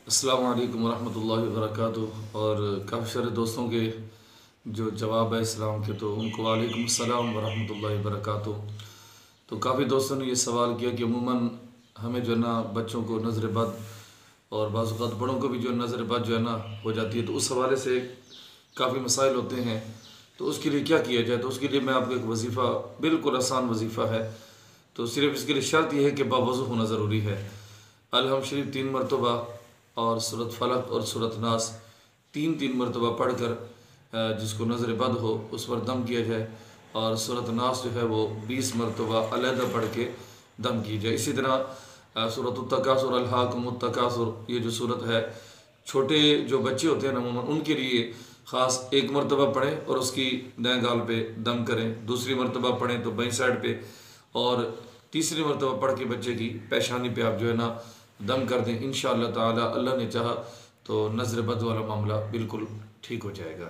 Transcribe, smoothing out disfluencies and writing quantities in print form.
अस्सलामु अलैकुम वरहमतुल्लाहि वबरकातुहू। और काफ़ी सारे दोस्तों के जो जवाब है इस्लाम के, तो उनको वालेकुम अस्सलाम वरहमतुल्लाहि वबरकातुहू। तो काफ़ी दोस्तों ने ये सवाल किया कि अमूमन हमें जो है ना बच्चों को नज़र बद और बाज़ औक़ात बड़ों को भी जो नज़र बद जो है ना हो जाती है, तो उस हवाले से काफ़ी मसाइल होते हैं। तो उसके लिए क्या किया जाए? तो उसके लिए मैं आपको एक वजीफ़ा, बिल्कुल आसान वजीफ़ा है। तो सिर्फ़ इसके लिए शर्त यह है कि बावज़ू होना ज़रूरी है। अलहम शरीफ 3 मरतबा और सूरत फलक और सूरत नास तीन तीन मरतबा पढ़ कर जिसको नज़र बद हो उस पर दम किया जाए, और सूरत नास जो है वो 20 मरतबा अलहदा पढ़ के दम की जाए। इसी तरह सूरत तकासुर अल्हाकुमुत-तकासुर, ये जो सूरत है, छोटे जो बच्चे होते हैं ना उनके लिए ख़ास एक मरतबा पढ़ें और उसकी दाएं गाल पे दम करें, दूसरी मरतबा पढ़ें तो बाईं साइड पे, और तीसरी मरतबा पढ़ के बच्चे की पेशानी पे आप जो है ना दम कर दें। इंशाअल्लाह ताला, अल्लाह ने चाहा तो नज़र बद वाला मामला बिल्कुल ठीक हो जाएगा।